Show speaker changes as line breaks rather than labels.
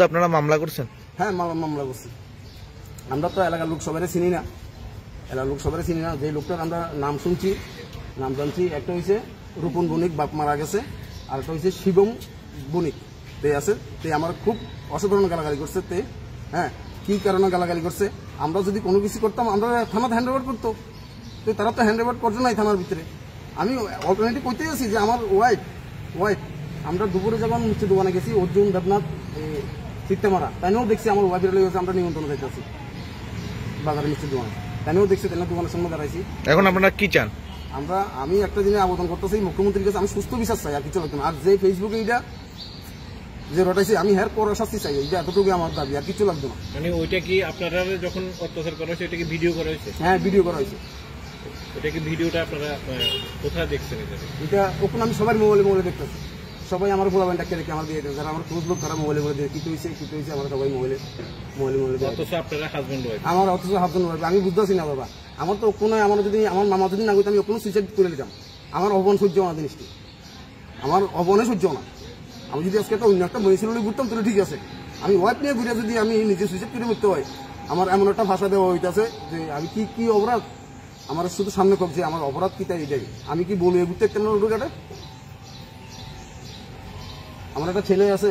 আপনারা মামলা করছেন?
হ্যাঁ, মামলা করছি। আমরা তো এলাকার লোক সবাই চিনি না, যে লোকটার আমরা নাম শুনছি, নাম জানছি। একটা হয়েছে রূপন বণিক, বাপ মারা গেছে। আর একটা হয়েছে শিবম বণিক, তে আছে। তে আমার খুব অসাধারণ গালাগালি করছে। তে হ্যাঁ, কি কারণে গালাগালি করছে? আমরা যদি কোনো কিছু করতাম আমরা থানাতে হ্যান্ড ওভার করতো, তো তারা তো হ্যান্ড ওভার করছে নাই থানার ভিতরে। আমি অল্টারনেটিভ কইতে আছি যে আমার ওয়াইফ আমরা দুপুরে যখন মিষ্টি দোকানে গেছি, অর্জুন দেবনাথ চিত্তেমারা, তাইও দেখছি আমার ওয়াইফের লেগেছে। আমরা নিমন্ত্রণ যাইতেছি বাজারে মিষ্টির দোকানে, তাইও দেখছি, তাই দোকানের সামনে দাঁড়াইছি।
এখন আপনারা কি চান?
আমি একটা জিনিস আবেদন করতেছি মুখ্যমন্ত্রীর কাছে, আমি সুস্থ বিচার চাই, আর কিছু লাগবে না। আর যে ফেসবুকে এটা যে রটাইছি, আমি হের পর শাস্তি চাই, এটা এতটুকু আমার দাবি, আর কিছু লাগবে না।
মানে ওইটা কি আপনারা যখন অত্যাচার করা হয়েছে, এটা কি ভিডিও করা হয়েছে?
হ্যাঁ, ভিডিও করা হয়েছে।
এটা কি ভিডিওটা আপনারা কোথায় দেখছেন?
এটা ওখানে আমি সবার মোবাইলে দেখতেছি। সবাই আমার বলাবেন ডাক্তার রেখে আমার দিয়ে দেয়, যারা আমার ক্লোজ লোক তারা মোবাইলে বলে দিয়ে কিছু হয়েছে আমার সবাই মোবাইলে
অথচ আপনারা হাজবেন্ড ওয়াইফ,
আমার অথচ হাজবেন্ড ওয়াইফ। আমি বুঝতেছি না বাবা, আমার তো কোনো আমার যদি আমার মামা যদি না করতো আমি কোনো সুইসাইড করে নিতাম। আমার অবন সহ্য না জিনিসটি, আমার অবনে সহ্য না। আমি যদি আজকে একটা অন্য একটা মহিলা ঘুরতাম তাহলে ঠিক আছে, আমি ওয়াইফ নিয়ে ঘুরে যদি আমি নিজে সুইসাইড করে মরতে হয়, আমার এমন একটা ভাষা দেওয়া হইতেছে যে আমি কি অপরাধ, আমার শুধু সামনে কবছে আমার অপরাধ কি তাই এটাই। আমি কি বলবো ঘুরতে একটা রোডঘাটে? আমার একটা ছেলে আছে,